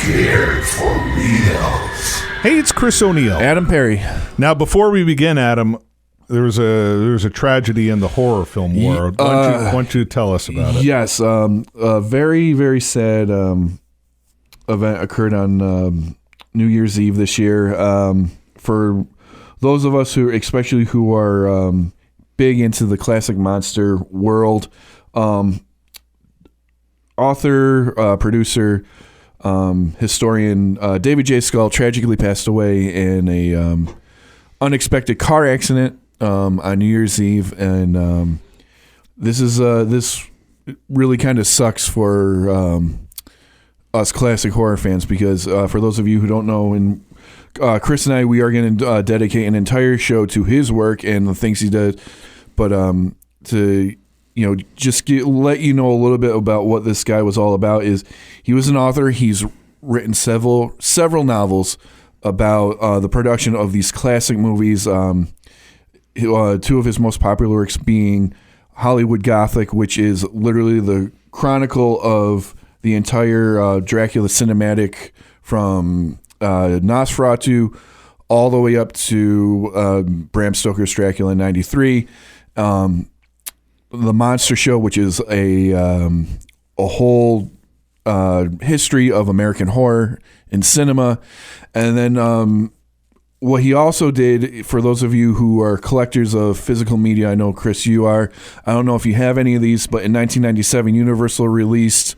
Scared for reals. Hey, it's Chris O'Neill. Adam Perry. Now, before we begin, Adam, there's a tragedy in the horror film world. Why don't you tell us about it? Yes, a very, very sad event occurred on New Year's Eve this year. For those of us especially who are big into the classic monster world, author, producer, historian David J. Scull tragically passed away in a unexpected car accident on New Year's Eve, and this really kind of sucks for us classic horror fans, because for those of you who don't know, Chris and I, we are going to dedicate an entire show to his work and the things he did, but to just let you know a little bit about what this guy was all about. Is he was an author. He's written several novels about the production of these classic movies. Two of his most popular works being Hollywood Gothic, which is literally the chronicle of the entire Dracula cinematic from Nosferatu all the way up to Bram Stoker's Dracula in '93. The Monster Show, which is a whole history of American horror in cinema. And then what he also did, for those of you who are collectors of physical media, I know, Chris, you are. I don't know if you have any of these, but in 1997, Universal released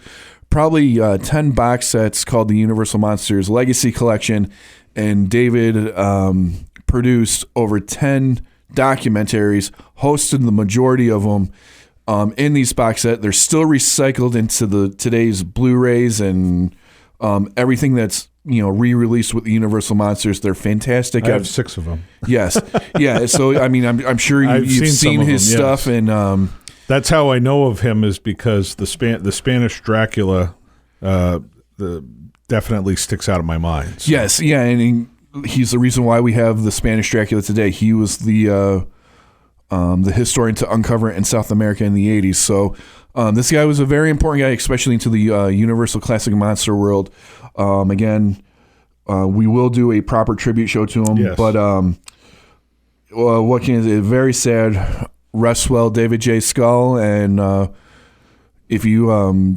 probably 10 box sets called the Universal Monsters Legacy Collection, and David produced over 10 documentaries, hosted the majority of them in these box sets. They're still recycled into today's Blu-rays and everything that's re-released with the Universal Monsters. They're fantastic. I have 6 of them. Yes, yeah. So I mean, I'm sure you've seen his stuff, yes. And that's how I know of him, is because the Spanish Dracula definitely sticks out of my mind. So. Yes, yeah, and he's the reason why we have the Spanish Dracula today. He was the historian to uncover it in South America in the 80s. So this guy was a very important guy, especially into the Universal Classic Monster world. Again, we will do a proper tribute show to him. Yes. But very sad. Rest well, David J. Scull. And if you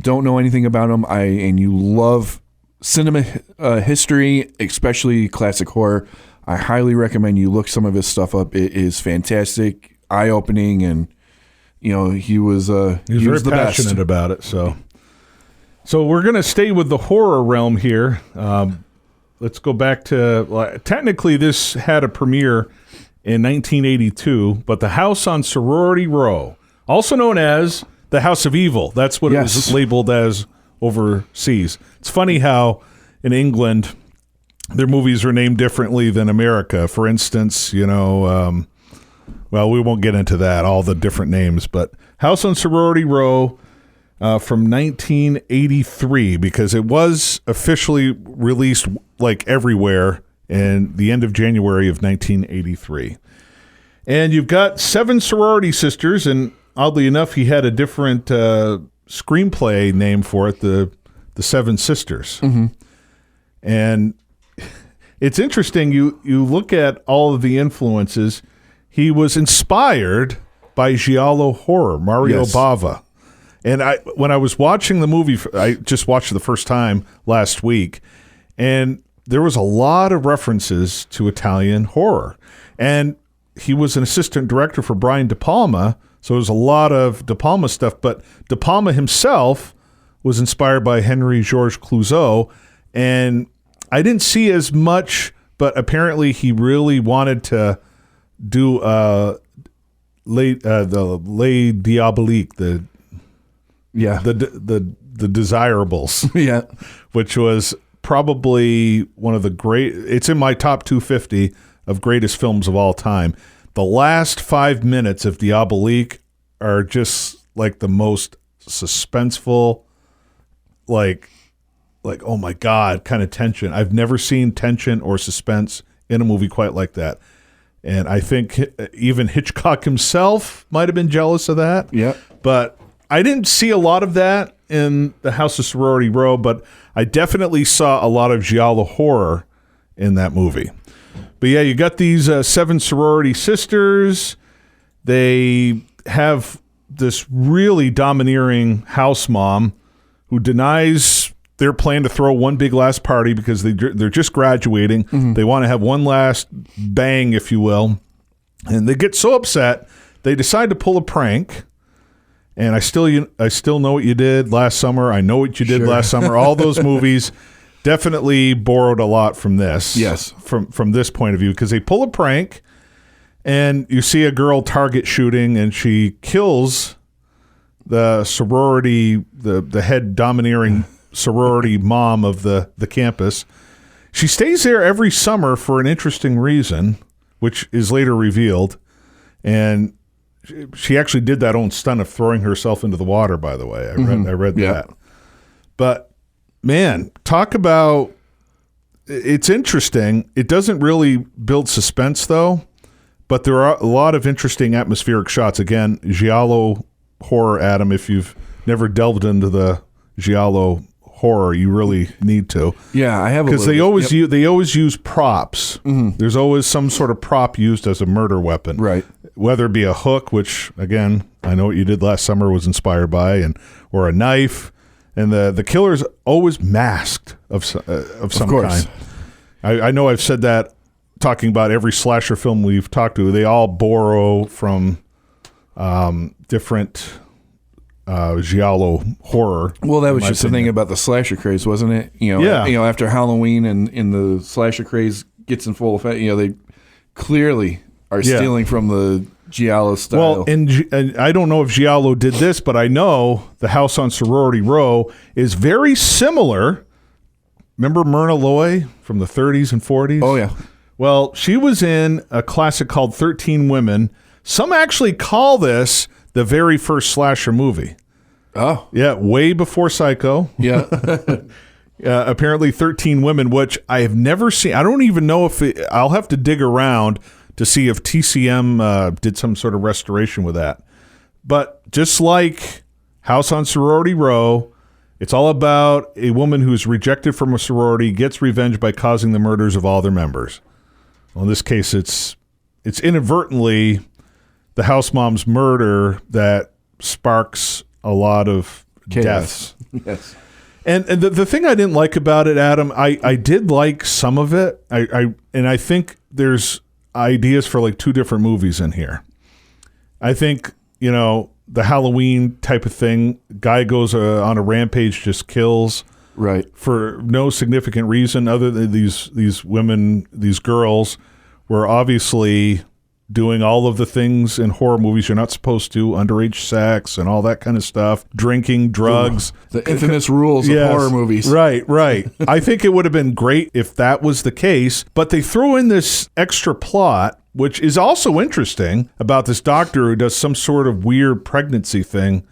don't know anything about him, and you love cinema history, especially classic horror, I highly recommend you look some of his stuff up. It is fantastic, eye-opening, and he was very passionate about it. So we're going to stay with the horror realm here. Let's go back to technically this had a premiere in 1982, but The House on Sorority Row, also known as The House of Evil, that's what it was labeled as overseas. It's funny how in England their movies are named differently than America. For instance, we won't get into that, all the different names, but House on Sorority Row from 1983, because it was officially released everywhere in the end of January of 1983. And you've got 7 sorority sisters, and oddly enough, he had a different screenplay name for it, the 7 Sisters. Mm-hmm. And it's interesting, you look at all of the influences. He was inspired by giallo horror, Mario Bava. And when I was watching the movie, I just watched it the first time last week, and there was a lot of references to Italian horror. And he was an assistant director for Brian De Palma, so there was a lot of De Palma stuff. But De Palma himself was inspired by Henry Georges Clouzot, and I didn't see as much, but apparently he really wanted to do the Les Diaboliques, the Desirables, which was probably one of the great. It's in my top 250 of greatest films of all time. The last 5 minutes of Diabolique are just the most suspenseful, oh my God, kind of tension. I've never seen tension or suspense in a movie quite like that. And I think even Hitchcock himself might have been jealous of that. Yeah. But I didn't see a lot of that in the House of Sorority Row, but I definitely saw a lot of giallo horror in that movie. But yeah, you got these 7 sorority sisters. They have this really domineering house mom who denies their plan to throw one big last party because they're just graduating. Mm-hmm. They want to have one last bang, if you will. And they get so upset, they decide to pull a prank. And I still know what you did last summer. I know what you did last summer. All those movies definitely borrowed a lot from this. Yes. From this point of view, because they pull a prank and you see a girl target shooting and she kills the sorority, the head domineering sorority mom of the campus. She stays there every summer for an interesting reason, which is later revealed. And she actually did that own stunt of throwing herself into the water, by the way. I read that. But, man, talk about... It's interesting. It doesn't really build suspense, though. But there are a lot of interesting atmospheric shots. Again, giallo horror, Adam. If you've never delved into the giallo horror, you really need to. Yeah, I have. Because they always use props. Mm-hmm. There's always some sort of prop used as a murder weapon, right? Whether it be a hook, which again I know what you did last summer was inspired by, or a knife, and the killer's always masked of some kind. I know I've said that talking about every slasher film we've talked to. They all borrow from different giallo horror. Well, that was just the thing about the slasher craze, wasn't it? After Halloween and the slasher craze gets in full effect, they clearly are stealing from the giallo style. Well, and I don't know if giallo did this, but I know the house on Sorority Row is very similar. Remember Myrna Loy from the 30s and 40s? Oh, yeah. Well, she was in a classic called 13 Women. Some actually call this the very first slasher movie. Oh. Yeah, way before Psycho. Yeah. Apparently 13 Women, which I have never seen. I don't even know if I'll have to dig around to see if TCM did some sort of restoration with that. But just like House on Sorority Row, it's all about a woman who's rejected from a sorority, gets revenge by causing the murders of all their members. Well, in this case, it's inadvertently the house mom's murder that sparks a lot of deaths. Yes. And the thing I didn't like about it, Adam, I did like some of it. I think there's ideas for like 2 different movies in here. I think, the Halloween type of thing, guy goes on a rampage, just kills. Right. For no significant reason other than these women, these girls were obviously doing all of the things in horror movies you're not supposed to, underage sex and all that kind of stuff, drinking, drugs. The infamous rules of horror movies. Right. I think it would have been great if that was the case, but they throw in this extra plot, which is also interesting, about this doctor who does some sort of weird pregnancy thing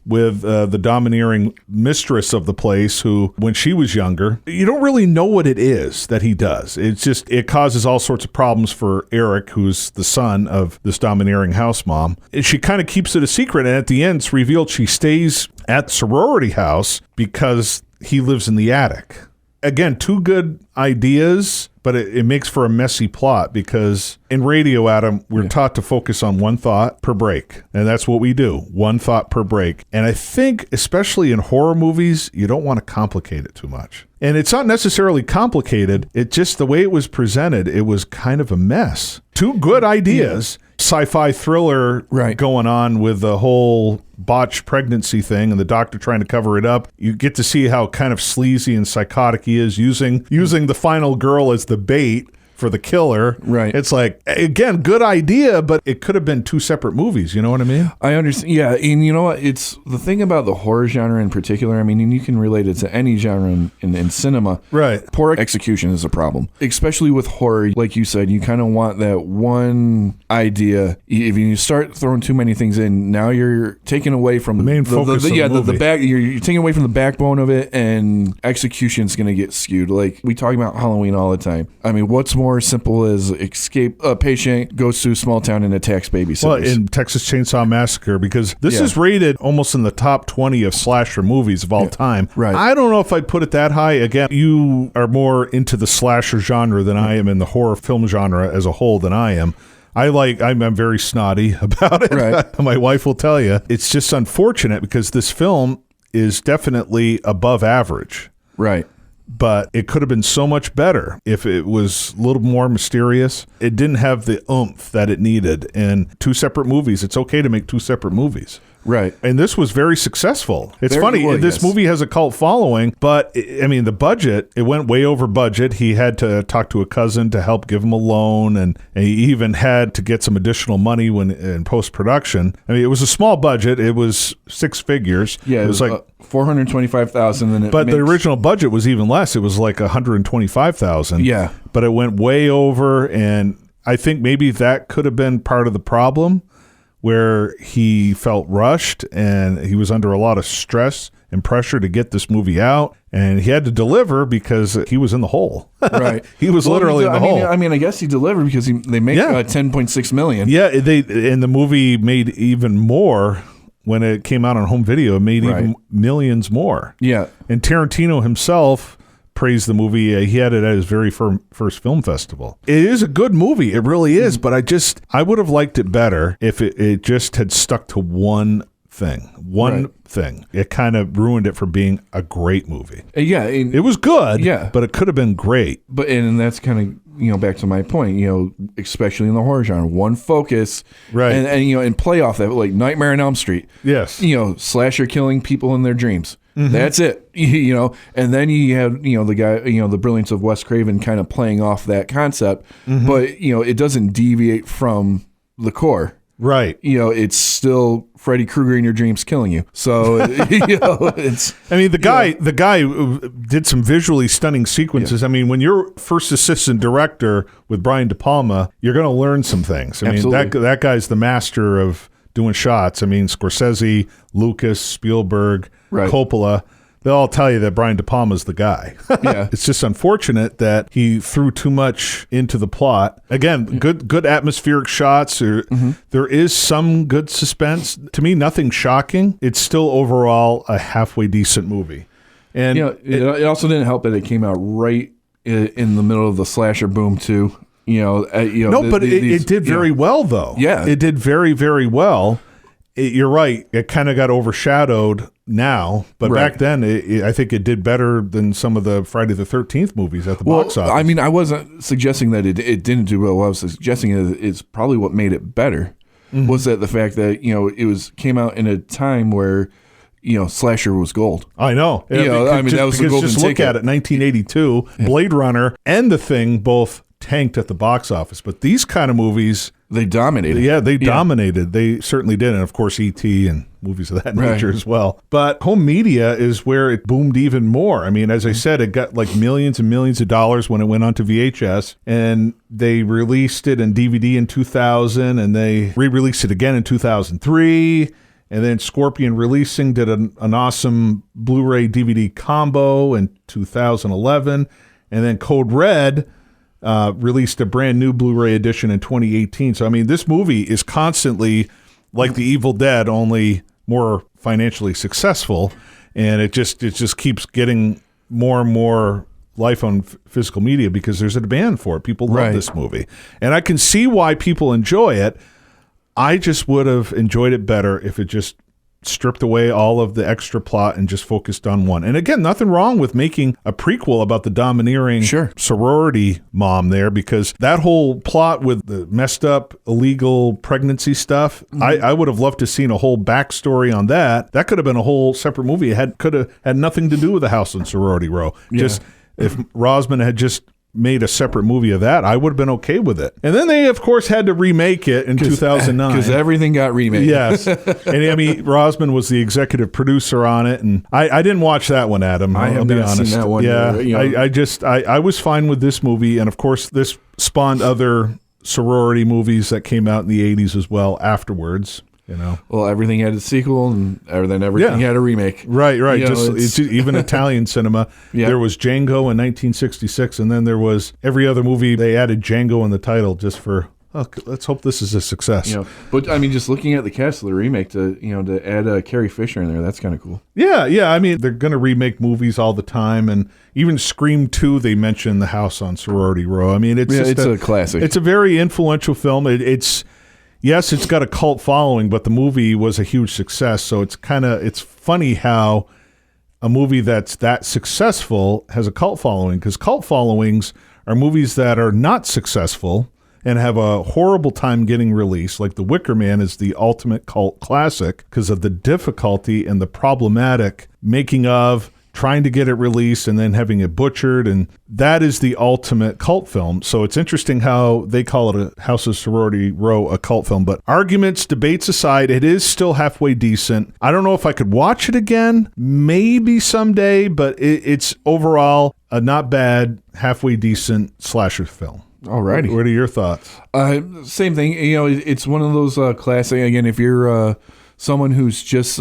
with the domineering mistress of the place who, when she was younger, you don't really know what it is that he does. It's just, it causes all sorts of problems for Eric, who's the son of this domineering house mom. And she kind of keeps it a secret, and at the end it's revealed she stays at the sorority house because he lives in the attic. Again, 2 good ideas, but it makes for a messy plot because in radio, Adam, we're taught to focus on 1 thought per break. And that's what we do, 1 thought per break. And I think, especially in horror movies, you don't want to complicate it too much. And it's not necessarily complicated. It just, the way it was presented, it was kind of a mess. 2 good ideas. Sci-fi thriller going on with the whole botched pregnancy thing and the doctor trying to cover it up. You get to see how kind of sleazy and psychotic he is, using the final girl as the bait for the killer. Right. It's like, again, good idea, but it could have been 2 separate movies. You know what I mean? I understand. Yeah. And you know what? It's the thing about the horror genre in particular. I mean, and you can relate it to any genre in cinema. Right. Poor execution is a problem, especially with horror. Like you said, you kind of want that one idea. If you start throwing too many things in, now you're taking away from the main focus of the movie. The back. You're taking away from the backbone of it, and execution's going to get skewed. Like we talk about Halloween all the time. I mean, what's more more simple as escape a patient goes to a small town and attacks babysitters. Well, in Texas Chainsaw Massacre, because this is rated almost in the top 20 of slasher movies of all time. Right. I don't know if I'd put it that high. Again, you are more into the slasher genre than I am in the horror film genre as a whole than I am. I'm very snotty about it. Right. My wife will tell you. It's just unfortunate because this film is definitely above average. Right. But it could have been so much better if it was a little more mysterious. It didn't have the oomph that it needed. And 2 separate movies. It's okay to make 2 separate movies. Right. And this was very successful. It's Very funny, well, this yes. movie has a cult following, but I mean, the budget, it went way over budget. He had to talk to a cousin to help give him a loan, and he even had to get some additional money when in post-production. I mean, it was a small budget. It was 6 figures. Yeah, it was like $425,000. But the original budget was even less. It was like $125,000. Yeah. But it went way over, and I think maybe that could have been part of the problem, where he felt rushed and he was under a lot of stress and pressure to get this movie out, and he had to deliver because he was in the hole. Right. He was literally in the hole. I mean, I guess he delivered because they make $10.6 million. Yeah, and the movie made even more when it came out on home video. It made even millions more. Yeah. And Tarantino himself praised the movie. He had it at his very first film festival. It is a good movie. It really is. But I would have liked it better if it just had stuck to one thing. Thing. It kind of ruined it for being a great movie. Yeah. It was good. Yeah. But it could have been great. But and that's kind of back to my point. Especially in the horror genre, one focus. Right. And play off that, like Nightmare on Elm Street. Yes. Slasher killing people in their dreams. Mm-hmm. That's it. And then you have the guy, the brilliance of Wes Craven kind of playing off that concept, but it doesn't deviate from the core. Right. It's still Freddy Krueger in your dreams killing you. So it's. I mean, the guy did some visually stunning sequences. Yeah. I mean, when you're first assistant director with Brian De Palma, you're going to learn some things. I Absolutely. mean, that guy's the master of doing shots. I mean, Scorsese, Lucas, Spielberg, Coppola, they'll all tell you that Brian De Palma's the guy. Yeah. It's just unfortunate that he threw too much into the plot. Again, good atmospheric shots. There is some good suspense. To me, nothing shocking. It's still overall a halfway decent movie. And it also didn't help that it came out right in the middle of the slasher boom too. But it did very well, though. Yeah. It did very, very well. You're right. It kind of got overshadowed now, but back then, I think it did better than some of the Friday the 13th movies at the box office. I mean, I wasn't suggesting that it didn't do well. What I was suggesting is probably what made it better was that the fact that it came out in a time where slasher was gold. I know. That was the golden just look at it. 1982, Blade Runner, and The Thing both tanked at the box office, but these kind of movies, they dominated. Yeah, they dominated. They certainly did, and of course E.T. and movies of that nature as well. But home media is where it boomed even more. I mean, as I said, it got like millions and millions of dollars when it went onto VHS, and they released it in DVD in 2000, and they re-released it again in 2003. And then Scorpion Releasing did an awesome Blu-ray DVD combo in 2011, and then Code Red released a brand new Blu-ray edition in 2018. So, I mean, this movie is constantly like The Evil Dead, only more financially successful. And it just keeps getting more and more life on physical media because there's a demand for it. People love this movie. And I can see why people enjoy it. I just would have enjoyed it better if it just stripped away all of the extra plot and just focused on one. And again, nothing wrong with making a prequel about the domineering sorority mom there, because that whole plot with the messed up illegal pregnancy stuff, I would have loved to have seen a whole backstory on that. That could have been a whole separate movie. It could have had nothing to do with the house on Sorority Row. Just if Rosman had just made a separate movie of that, I would have been okay with it. And then they, of course, had to remake it in 2009. Because everything got remade. Yes. And I mean, Rosman was the executive producer on it. And I didn't watch that one, Adam. I'll be honest. Seen that one. Yeah. I was fine with this movie. And of course, this spawned other sorority movies that came out in the 80s as well afterwards. You know, well, everything had a sequel, and then everything had a remake. Right. You know, It's even Italian cinema. Yeah. There was Django in 1966, and then there was every other movie. They added Django in the title just for. Oh, let's hope this is a success. You know, but I mean, just looking at the cast of the remake, to add Carrie Fisher in there, that's kind of cool. Yeah. I mean, they're going to remake movies all the time, and even Scream 2, they mentioned the house on Sorority Row. I mean, it's a classic. It's a very influential film. Yes, it's got a cult following, but the movie was a huge success. So it's funny how a movie that's that successful has a cult following, because cult followings are movies that are not successful and have a horrible time getting released. Like The Wicker Man is the ultimate cult classic because of the difficulty and the problematic making of, trying to get it released and then having it butchered, and that is the ultimate cult film. So it's interesting how they call it a House of Sorority Row a cult film. But arguments, debates aside, it is still halfway decent. I don't know if I could watch it again, maybe someday, but it's overall a not bad, halfway decent slasher film. Alrighty. What are your thoughts? Same thing. You know, it's one of those classic. Again, if you're someone who's just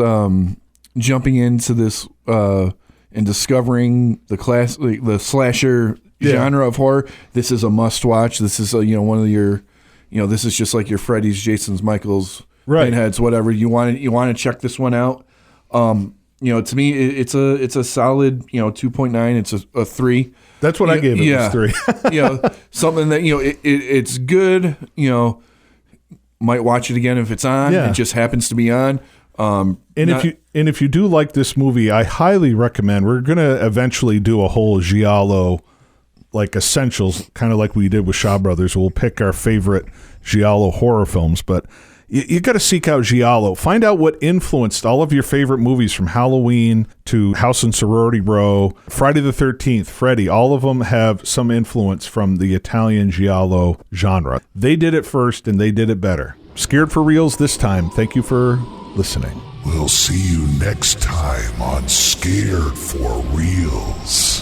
jumping into this and discovering the slasher genre of horror, this is a must watch. This is one of your, this is just like your Freddy's, Jason's, Michaels, Pinheads, whatever. You want to check this one out. To me, it's a solid 2.9. It's a 3. That's what I gave it. Was 3. Something that it's good. Might watch it again if it's on. Yeah. It just happens to be on. If you do like this movie, I highly recommend. We're gonna eventually do a whole Giallo like essentials, kind of like we did with Shaw Brothers. We'll pick our favorite Giallo horror films, but you got to seek out Giallo. Find out what influenced all of your favorite movies, from Halloween to House and Sorority Row, Friday the 13th, Freddy. All of them have some influence from the Italian Giallo genre. They did it first, and they did it better. Scared for Reals this time. Thank you for listening. We'll see you next time on Scared for Reals.